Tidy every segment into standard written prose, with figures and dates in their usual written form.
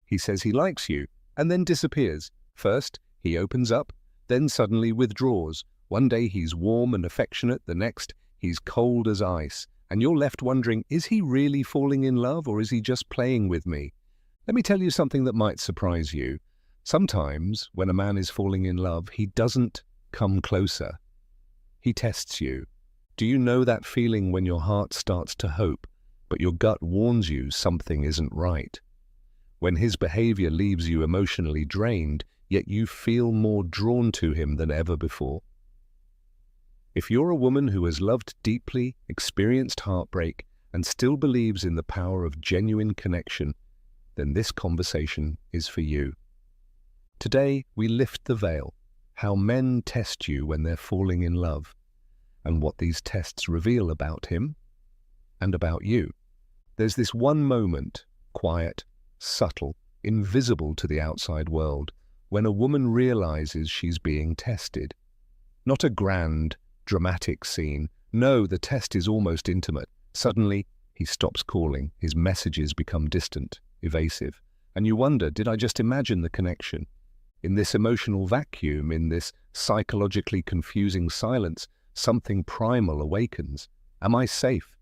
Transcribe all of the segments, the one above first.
He says he likes you, and then disappears. First, he opens up, then suddenly withdraws. One day he's warm and affectionate, the next he's cold as ice, and you're left wondering, is he really falling in love or is he just playing with me? Let me tell you something that might surprise you. Sometimes, when a man is falling in love, he doesn't come closer. He tests you. Do you know that feeling when your heart starts to hope, but your gut warns you something isn't right? When his behavior leaves you emotionally drained, yet you feel more drawn to him than ever before? If you're a woman who has loved deeply, experienced heartbreak, and still believes in the power of genuine connection, then this conversation is for you. Today, we lift the veil, how men test you when they're falling in love, and what these tests reveal about him and about you. There's this one moment, quiet, subtle, invisible to the outside world, when a woman realizes she's being tested. Not a grand, dramatic scene. No, the test is almost intimate. Suddenly, he stops calling. His messages become distant, evasive. And you wonder, did I just imagine the connection? In this emotional vacuum, in this psychologically confusing silence, something primal awakens. Am I safe?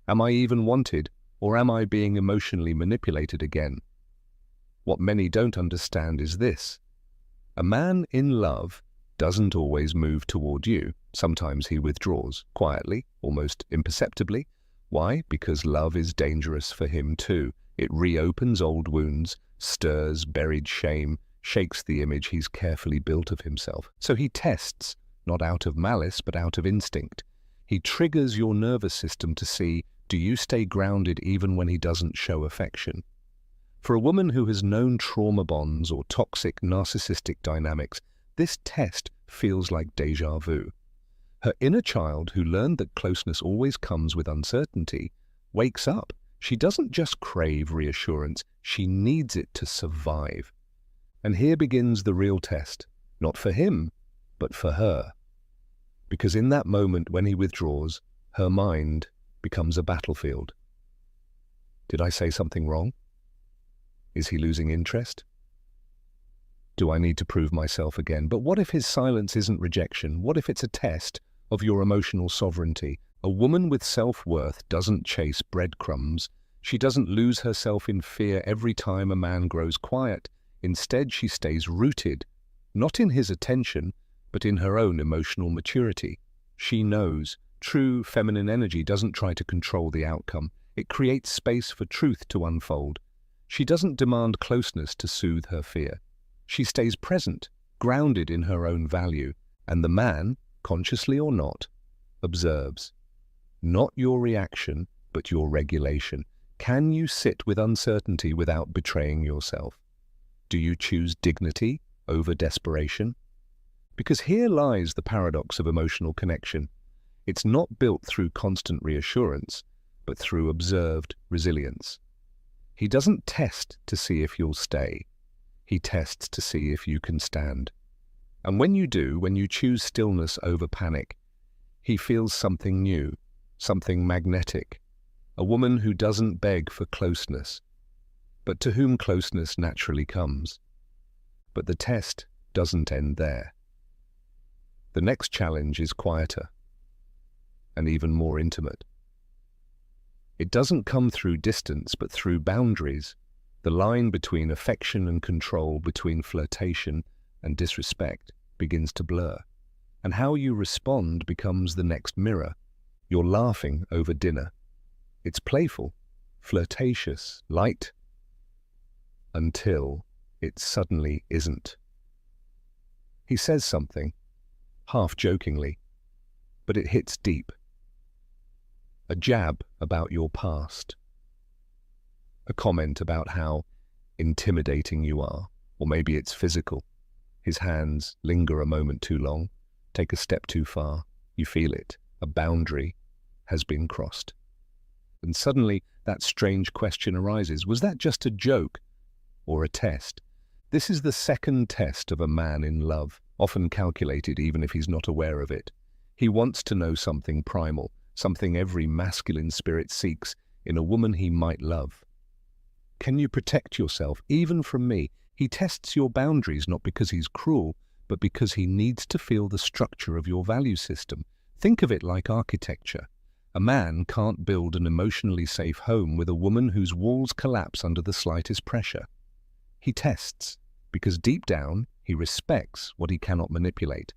Am I even wanted? Or am I being emotionally manipulated again? What many don't understand is this. A man in love doesn't always move toward you. Sometimes he withdraws, quietly, almost imperceptibly. Why? Because love is dangerous for him too. It reopens old wounds, stirs buried shame, shakes the image he's carefully built of himself. So he tests, not out of malice, but out of instinct. He triggers your nervous system to see, do you stay grounded even when he doesn't show affection? For a woman who has known trauma bonds or toxic narcissistic dynamics, this test feels like déjà vu. Her inner child, who learned that closeness always comes with uncertainty, wakes up. She doesn't just crave reassurance, she needs it to survive. And here begins the real test, not for him, but for her. Because in that moment when he withdraws, her mind becomes a battlefield. Did I say something wrong? Is he losing interest? Do I need to prove myself again? But what if his silence isn't rejection? What if it's a test of your emotional sovereignty? A woman with self-worth doesn't chase breadcrumbs. She doesn't lose herself in fear every time a man grows quiet. Instead, she stays rooted, not in his attention, but in her own emotional maturity. She knows true feminine energy doesn't try to control the outcome. It creates space for truth to unfold. She doesn't demand closeness to soothe her fear. She stays present, grounded in her own value, and the man, consciously or not, observes. Not your reaction, but your regulation. Can you sit with uncertainty without betraying yourself? Do you choose dignity over desperation? Because here lies the paradox of emotional connection. It's not built through constant reassurance, but through observed resilience. He doesn't test to see if you'll stay. He tests to see if you can stand. And when you do, when you choose stillness over panic, he feels something new, something magnetic, a woman who doesn't beg for closeness, but to whom closeness naturally comes. But the test doesn't end there. The next challenge is quieter and even more intimate. It doesn't come through distance, but through boundaries. The line between affection and control, between flirtation and disrespect, begins to blur. And how you respond becomes the next mirror. You're laughing over dinner. It's playful, flirtatious, light, until it suddenly isn't. He says something, half jokingly, but it hits deep. A jab about your past. A comment about how intimidating you are, or maybe it's physical. His hands linger a moment too long, take a step too far. You feel it. A boundary has been crossed. And suddenly that strange question arises. Was that just a joke or a test? This is the second test of a man in love, often calculated even if he's not aware of it. He wants to know something primal, something every masculine spirit seeks in a woman he might love. Can you protect yourself, even from me? He tests your boundaries not because he's cruel, but because he needs to feel the structure of your value system. Think of it like architecture. A man can't build an emotionally safe home with a woman whose walls collapse under the slightest pressure. He tests, because deep down, he respects what he cannot manipulate.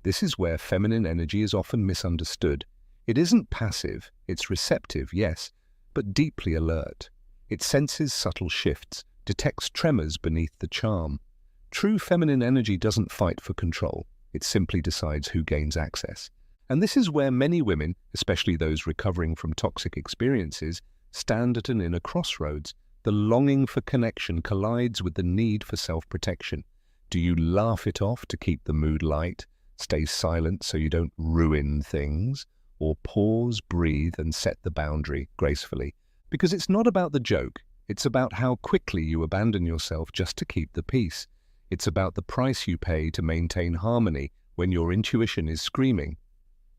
This is where feminine energy is often misunderstood. It isn't passive, it's receptive, yes, but deeply alert. It senses subtle shifts, detects tremors beneath the charm. True feminine energy doesn't fight for control. It simply decides who gains access. And this is where many women, especially those recovering from toxic experiences, stand at an inner crossroads. The longing for connection collides with the need for self-protection. Do you laugh it off to keep the mood light, stay silent so you don't ruin things, or pause, breathe, and set the boundary gracefully? Because it's not about the joke. It's about how quickly you abandon yourself just to keep the peace. It's about the price you pay to maintain harmony when your intuition is screaming.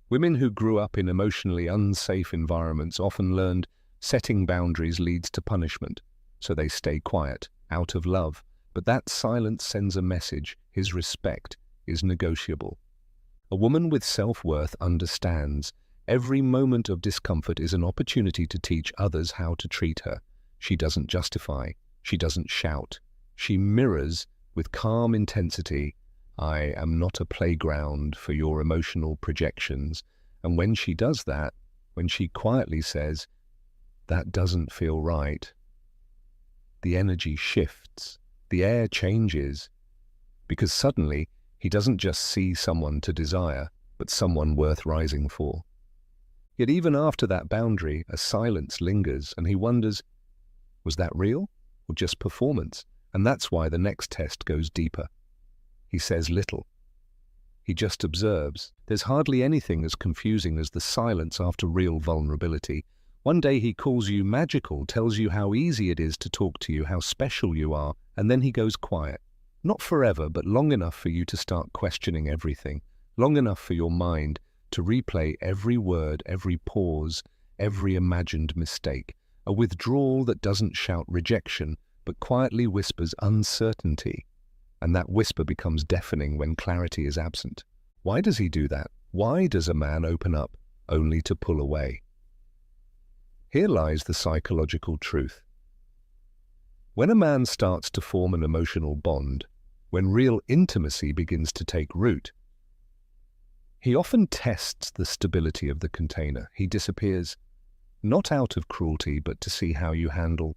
Women who grew up in emotionally unsafe environments often learned setting boundaries leads to punishment, so they stay quiet, out of love. But that silence sends a message: his respect is negotiable. A woman with self-worth understands every moment of discomfort is an opportunity to teach others how to treat her. She doesn't justify, she doesn't shout. She mirrors with calm intensity, "I am not a playground for your emotional projections." And when she does that, when she quietly says, "That doesn't feel right," the energy shifts, the air changes, because suddenly he doesn't just see someone to desire, but someone worth rising for. Yet even after that boundary, a silence lingers, and he wonders, was that real or just performance? And that's why the next test goes deeper. He says little. He just observes. There's hardly anything as confusing as the silence after real vulnerability. One day he calls you magical, tells you how easy it is to talk to you, how special you are, and then he goes quiet. Not forever, but long enough for you to start questioning everything, long enough for your mind to replay every word, every pause, every imagined mistake. A withdrawal that doesn't shout rejection, but quietly whispers uncertainty. And that whisper becomes deafening when clarity is absent. Why does he do that? Why does a man open up only to pull away? Here lies the psychological truth. When a man starts to form an emotional bond, when real intimacy begins to take root, he often tests the stability of the container. He disappears, not out of cruelty, but to see how you handle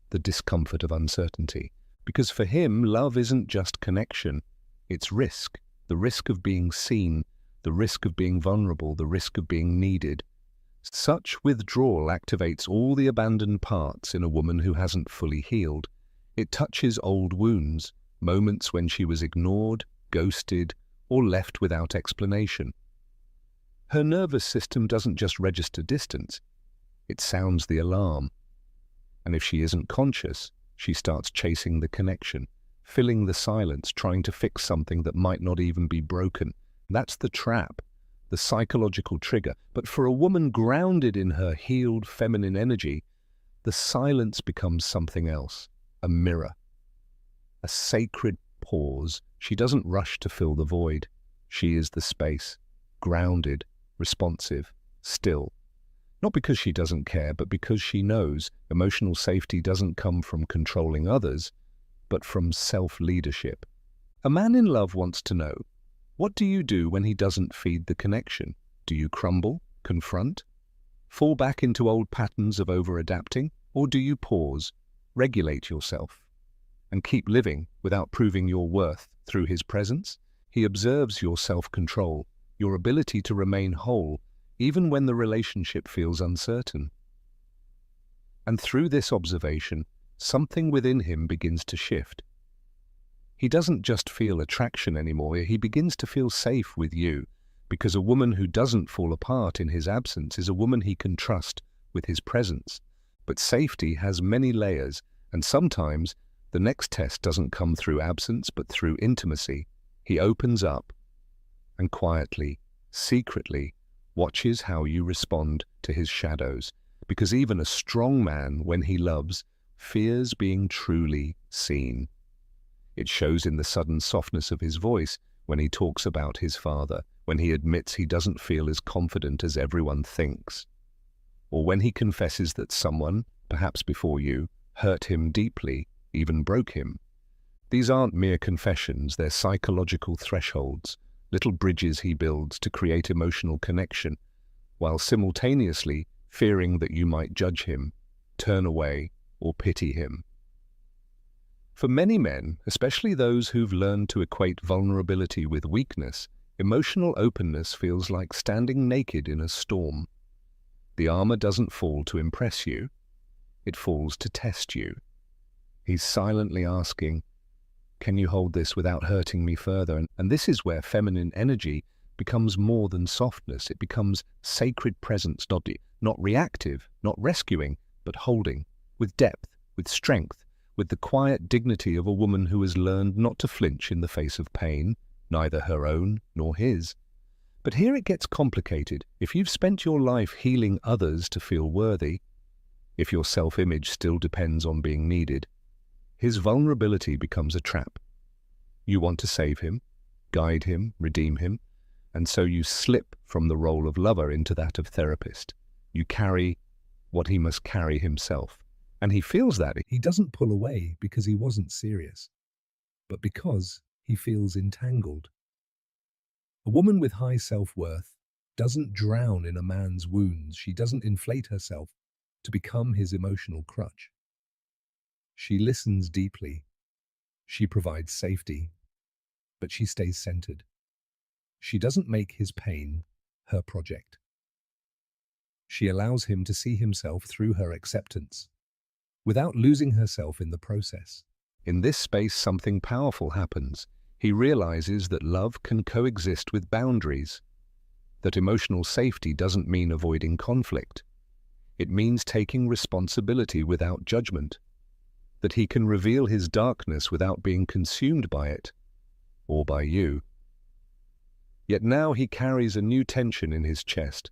the discomfort of uncertainty. Because for him, love isn't just connection, it's risk. The risk of being seen, the risk of being vulnerable, the risk of being needed. Such withdrawal activates all the abandoned parts in a woman who hasn't fully healed. It touches old wounds, moments when she was ignored, ghosted, or left without explanation. Her nervous system doesn't just register distance, it sounds the alarm. And if she isn't conscious, she starts chasing the connection, filling the silence, trying to fix something that might not even be broken. That's the trap, the psychological trigger. But for a woman grounded in her healed feminine energy, the silence becomes something else, a mirror, a sacred pause. She doesn't rush to fill the void. She is the space, grounded, responsive, still. Not because she doesn't care, but because she knows emotional safety doesn't come from controlling others, but from self-leadership. A man in love wants to know, what do you do when he doesn't feed the connection? Do you crumble, confront, fall back into old patterns of over-adapting? Or do you pause, regulate yourself, and keep living without proving your worth through his presence? He observes your self-control, your ability to remain whole, even when the relationship feels uncertain. And through this observation, something within him begins to shift. He doesn't just feel attraction anymore, he begins to feel safe with you, because a woman who doesn't fall apart in his absence is a woman he can trust with his presence. But safety has many layers, and sometimes the next test doesn't come through absence, but through intimacy. He opens up and quietly, secretly, watches how you respond to his shadows. Because even a strong man, when he loves, fears being truly seen. It shows in the sudden softness of his voice when he talks about his father, when he admits he doesn't feel as confident as everyone thinks, or when he confesses that someone, perhaps before you, hurt him deeply, even broke him. These aren't mere confessions, they're psychological thresholds, little bridges he builds to create emotional connection, while simultaneously fearing that you might judge him, turn away, or pity him. For many men, especially those who've learned to equate vulnerability with weakness, emotional openness feels like standing naked in a storm. The armor doesn't fall to impress you, it falls to test you. He's silently asking, can you hold this without hurting me further? And this is where feminine energy becomes more than softness. It becomes sacred presence, not reactive, not rescuing, but holding, with depth, with strength, with the quiet dignity of a woman who has learned not to flinch in the face of pain, neither her own nor his. But here it gets complicated. If you've spent your life healing others to feel worthy, if your self-image still depends on being needed, his vulnerability becomes a trap. You want to save him, guide him, redeem him, and so you slip from the role of lover into that of therapist. You carry what he must carry himself. And he feels that. He doesn't pull away because he wasn't serious, but because he feels entangled. A woman with high self-worth doesn't drown in a man's wounds. She doesn't inflate herself to become his emotional crutch. She listens deeply. She provides safety, but she stays centered. She doesn't make his pain her project. She allows him to see himself through her acceptance, without losing herself in the process. In this space, something powerful happens. He realizes that love can coexist with boundaries, that emotional safety doesn't mean avoiding conflict. It means taking responsibility without judgment, that he can reveal his darkness without being consumed by it, or by you. Yet now he carries a new tension in his chest.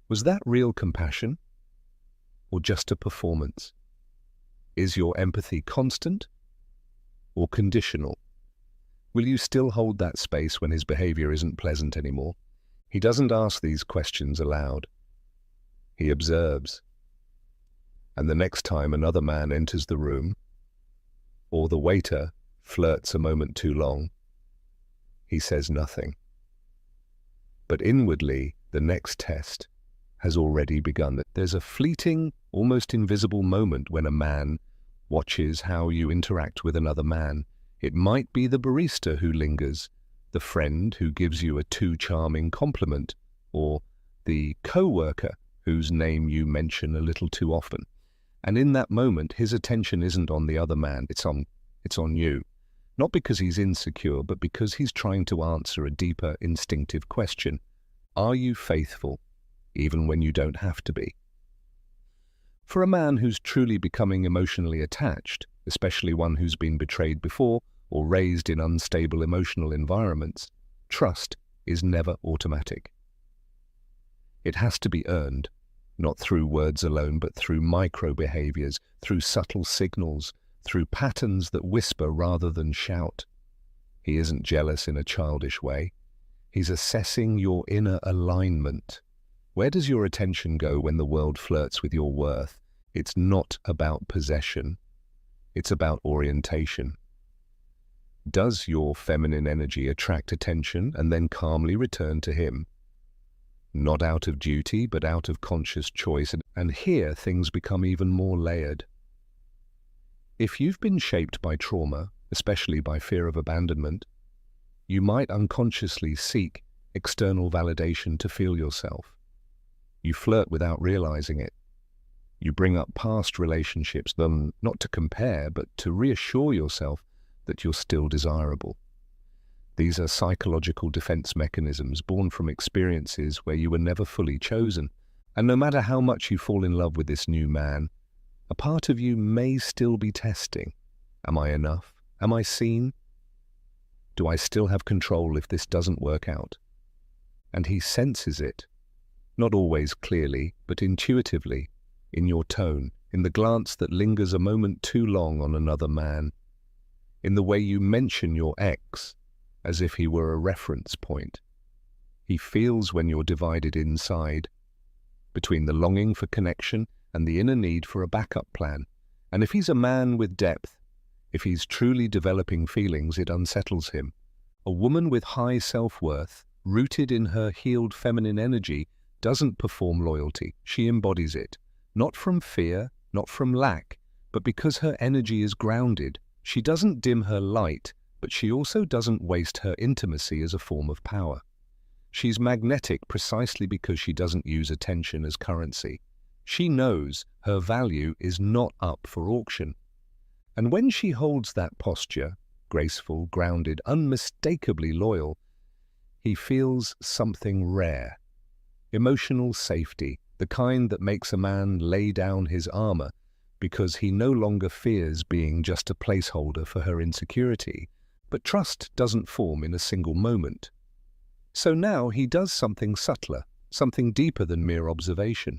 Was that real compassion, or just a performance? Is your empathy constant or conditional? Will you still hold that space when his behavior isn't pleasant anymore? He doesn't ask these questions aloud. He observes. And the next time another man enters the room, or the waiter flirts a moment too long, he says nothing. But inwardly, the next test has already begun. There's a fleeting, almost invisible moment when a man watches how you interact with another man. It might be the barista who lingers, the friend who gives you a too charming compliment, or the co-worker whose name you mention a little too often. And in that moment, his attention isn't on the other man, it's on you. Not because he's insecure, but because he's trying to answer a deeper, instinctive question. Are you faithful, even when you don't have to be? For a man who's truly becoming emotionally attached, especially one who's been betrayed before or raised in unstable emotional environments, trust is never automatic. It has to be earned, not through words alone, but through micro-behaviors, through subtle signals, through patterns that whisper rather than shout. He isn't jealous in a childish way. He's assessing your inner alignment. Where does your attention go when the world flirts with your worth? It's not about possession. It's about orientation. Does your feminine energy attract attention and then calmly return to him? Not out of duty, but out of conscious choice. And here things become even more layered. If you've been shaped by trauma, especially by fear of abandonment, you might unconsciously seek external validation to feel yourself. You flirt without realizing it. You bring up past relationships, them not to compare, but to reassure yourself that you're still desirable. These are psychological defense mechanisms born from experiences where you were never fully chosen. And no matter how much you fall in love with this new man, a part of you may still be testing. Am I enough? Am I seen? Do I still have control if this doesn't work out? And he senses it, not always clearly, but intuitively, in your tone, in the glance that lingers a moment too long on another man, in the way you mention your ex as if he were a reference point. He feels when you're divided inside, between the longing for connection and the inner need for a backup plan. And if he's a man with depth, if he's truly developing feelings, it unsettles him. A woman with high self-worth, rooted in her healed feminine energy, doesn't perform loyalty. She embodies it. Not from fear, not from lack, but because her energy is grounded. She doesn't dim her light, but she also doesn't waste her intimacy as a form of power. She's magnetic precisely because she doesn't use attention as currency. She knows her value is not up for auction. And when she holds that posture, graceful, grounded, unmistakably loyal, he feels something rare. Emotional safety, the kind that makes a man lay down his armor because he no longer fears being just a placeholder for her insecurity. But trust doesn't form in a single moment. So now he does something subtler, something deeper than mere observation.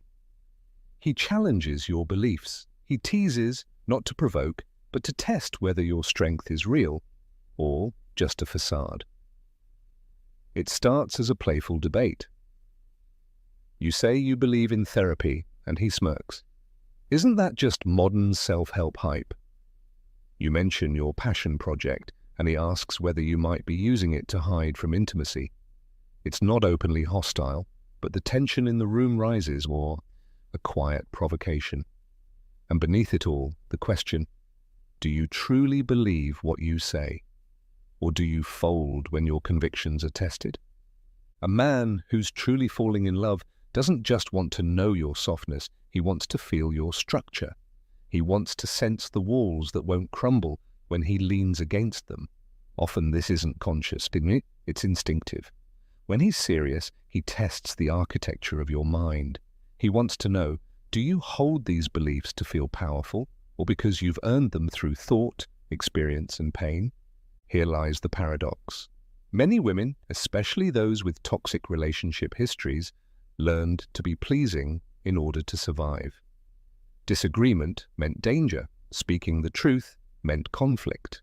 He challenges your beliefs. He teases, not to provoke, but to test whether your strength is real or just a facade. It starts as a playful debate. You say you believe in therapy, and he smirks. Isn't that just modern self-help hype? You mention your passion project, and he asks whether you might be using it to hide from intimacy. It's not openly hostile, but the tension in the room rises, or a quiet provocation. And beneath it all, the question, do you truly believe what you say? Or do you fold when your convictions are tested? A man who's truly falling in love doesn't just want to know your softness, he wants to feel your structure. He wants to sense the walls that won't crumble when he leans against them. Often this isn't conscious, isn't it? It's instinctive. When he's serious, he tests the architecture of your mind. He wants to know, do you hold these beliefs to feel powerful, or because you've earned them through thought, experience, and pain? Here lies the paradox. Many women, especially those with toxic relationship histories, learned to be pleasing in order to survive. Disagreement meant danger. Speaking the truth meant conflict.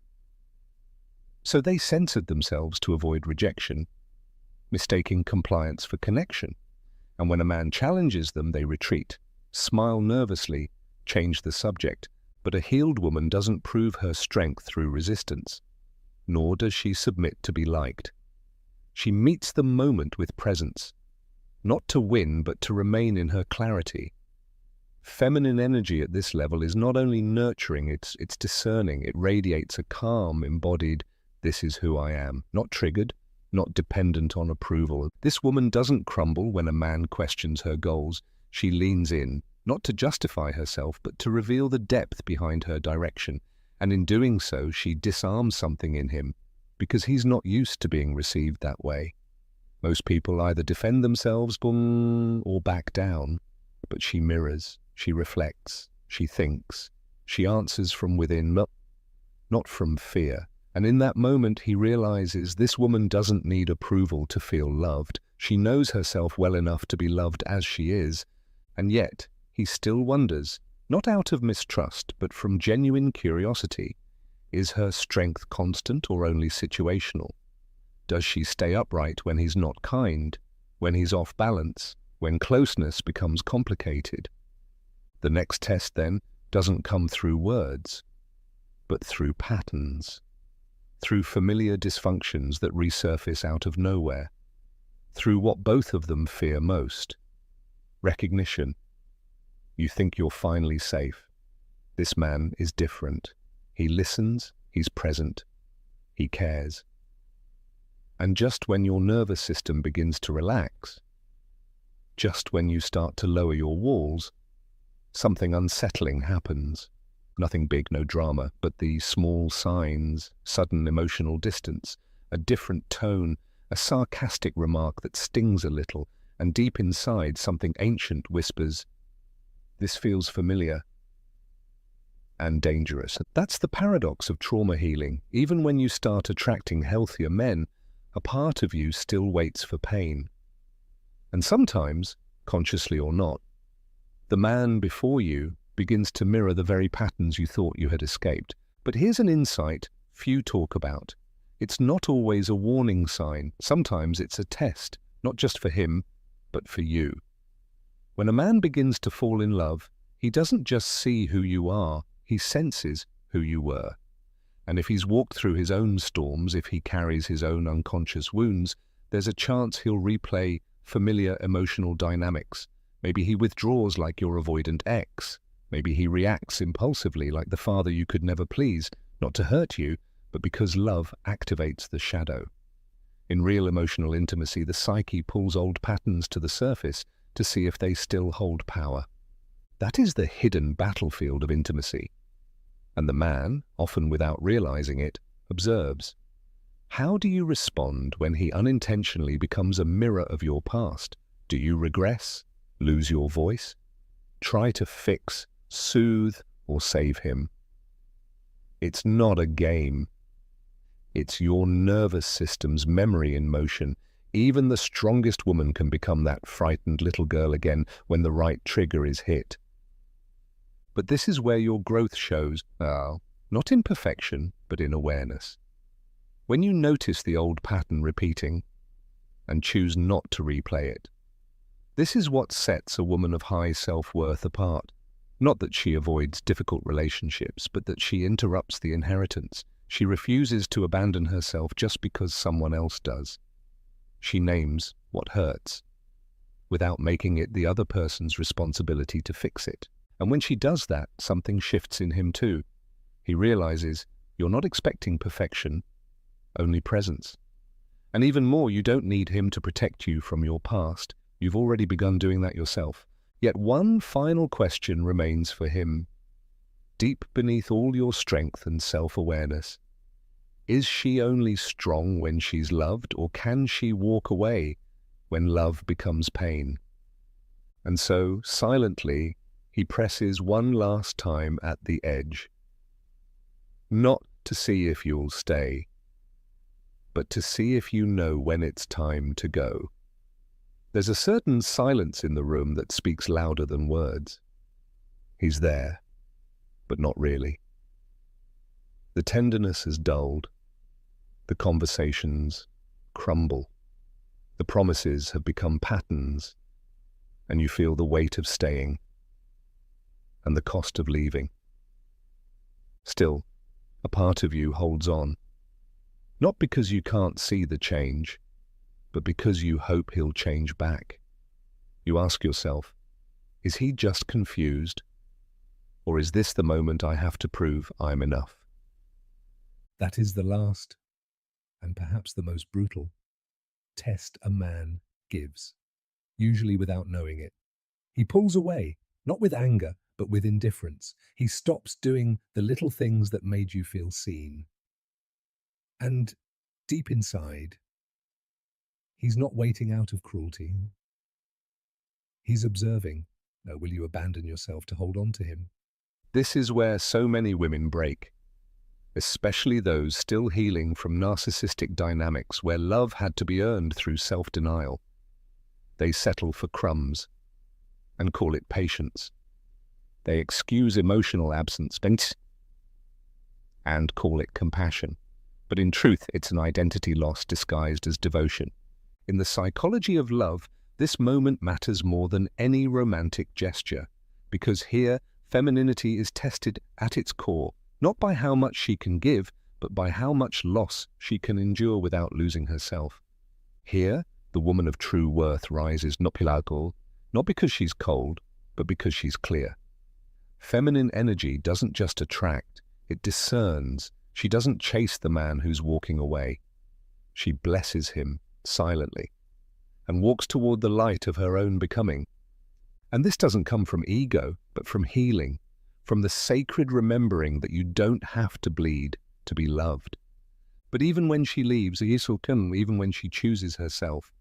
So they censored themselves to avoid rejection, mistaking compliance for connection. And when a man challenges them, they retreat, smile nervously, change the subject. But a healed woman doesn't prove her strength through resistance, nor does she submit to be liked. She meets the moment with presence, not to win, but to remain in her clarity. Feminine energy at this level is not only nurturing, it's discerning. It radiates a calm, embodied, this is who I am, not triggered, not dependent on approval. This woman doesn't crumble when a man questions her goals. She leans in, not to justify herself, but to reveal the depth behind her direction. And in doing so, she disarms something in him, because he's not used to being received that way. Most people either defend themselves, or back down, but she mirrors, she reflects, she thinks, she answers from within, not from fear. And in that moment, he realizes this woman doesn't need approval to feel loved. She knows herself well enough to be loved as she is. And yet, he still wonders, not out of mistrust, but from genuine curiosity, is her strength constant or only situational? Does she stay upright when he's not kind, when he's off balance, when closeness becomes complicated? The next test, then, doesn't come through words, but through patterns, through familiar dysfunctions that resurface out of nowhere, through what both of them fear most: recognition. You think you're finally safe. This man is different. He listens, he's present, he cares. And just when your nervous system begins to relax, just when you start to lower your walls, something unsettling happens. Nothing big, no drama, but the small signs, sudden emotional distance, a different tone, a sarcastic remark that stings a little, and deep inside something ancient whispers, "This feels familiar," and dangerous. That's the paradox of trauma healing. Even when you start attracting healthier men, a part of you still waits for pain. And sometimes, consciously or not, the man before you begins to mirror the very patterns you thought you had escaped. But here's an insight few talk about. It's not always a warning sign. Sometimes it's a test, not just for him, but for you. When a man begins to fall in love, he doesn't just see who you are, he senses who you were. And if he's walked through his own storms, if he carries his own unconscious wounds, there's a chance he'll replay familiar emotional dynamics. Maybe he withdraws like your avoidant ex. Maybe he reacts impulsively like the father you could never please, not to hurt you, but because love activates the shadow. In real emotional intimacy, the psyche pulls old patterns to the surface to see if they still hold power. That is the hidden battlefield of intimacy. And the man, often without realizing it, observes. How do you respond when he unintentionally becomes a mirror of your past? Do you regress, lose your voice, try to fix, soothe, or save him? It's not a game. It's your nervous system's memory in motion. Even the strongest woman can become that frightened little girl again when the right trigger is hit. But this is where your growth shows, not in perfection, but in awareness. When you notice the old pattern repeating and choose not to replay it, this is what sets a woman of high self-worth apart. Not that she avoids difficult relationships, but that she interrupts the inheritance. She refuses to abandon herself just because someone else does. She names what hurts, without making it the other person's responsibility to fix it. And when she does that, something shifts in him too. He realizes you're not expecting perfection, only presence. And even more, you don't need him to protect you from your past. You've already begun doing that yourself. Yet one final question remains for him. Deep beneath all your strength and self-awareness, is she only strong when she's loved, or can she walk away when love becomes pain? And so, silently, he presses one last time at the edge. Not to see if you'll stay, but to see if you know when it's time to go. There's a certain silence in the room that speaks louder than words. He's there, but not really. The tenderness has dulled. The conversations crumble. The promises have become patterns, and you feel the weight of staying and the cost of leaving. Still, a part of you holds on, not because you can't see the change, but because you hope he'll change back. You ask yourself, is he just confused? Or is this the moment I have to prove I'm enough? That is the last, and perhaps the most brutal, test a man gives, usually without knowing it. He pulls away, not with anger, but with indifference. He stops doing the little things that made you feel seen. And deep inside, he's not waiting out of cruelty. He's observing. Now, will you abandon yourself to hold on to him? This is where so many women break, especially those still healing from narcissistic dynamics where love had to be earned through self-denial. They settle for crumbs and call it patience. They excuse emotional absence and call it compassion. But in truth, it's an identity loss disguised as devotion. In the psychology of love, this moment matters more than any romantic gesture, because here, femininity is tested at its core, not by how much she can give, but by how much loss she can endure without losing herself. Here, the woman of true worth rises not because she's cold, but because she's clear. Feminine energy doesn't just attract, it discerns. She doesn't chase the man who's walking away. She blesses him silently and walks toward the light of her own becoming. And this doesn't come from ego, but from healing, from the sacred remembering that you don't have to bleed to be loved. But even when she leaves, even when she chooses herself,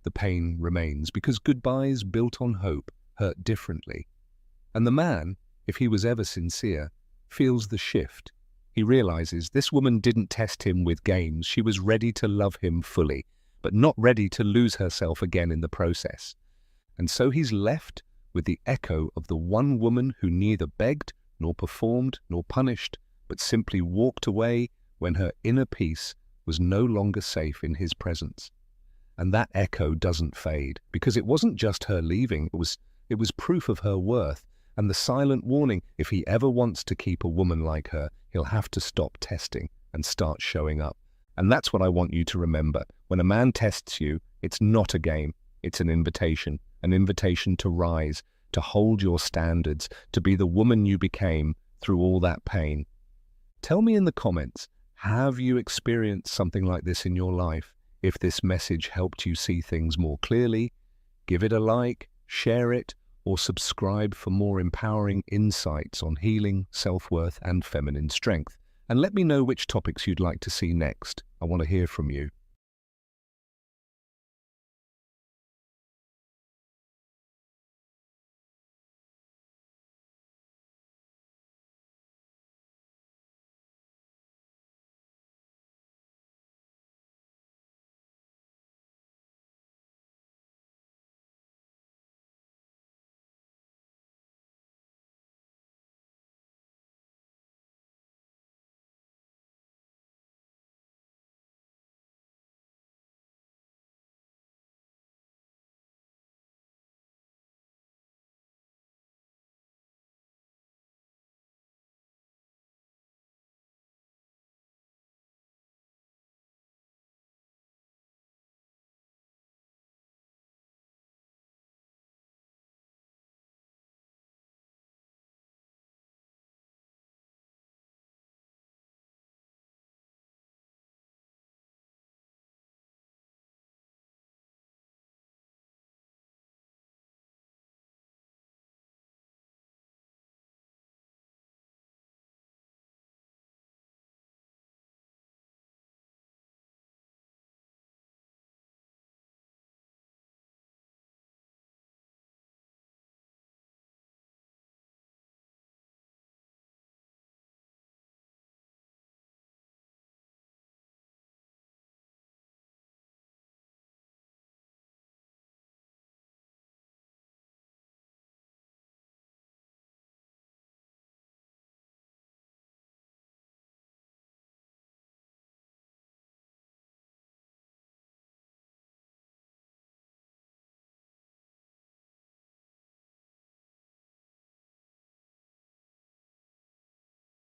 the pain remains, because goodbyes built on hope hurt differently. And the man, if he was ever sincere, feels the shift. He realizes this woman didn't test him with games. She was ready to love him fully, but not ready to lose herself again in the process. And so he's left with the echo of the one woman who neither begged, nor performed, nor punished, but simply walked away when her inner peace was no longer safe in his presence. And that echo doesn't fade, because it wasn't just her leaving, it was proof of her worth, and the silent warning: if he ever wants to keep a woman like her, he'll have to stop testing and start showing up. And that's what I want you to remember. When a man tests you, it's not a game, it's an invitation to rise, to hold your standards, to be the woman you became through all that pain. Tell me in the comments, have you experienced something like this in your life? If this message helped you see things more clearly, give it a like, share it, or subscribe for more empowering insights on healing, self-worth, and feminine strength. And let me know which topics you'd like to see next. I want to hear from you.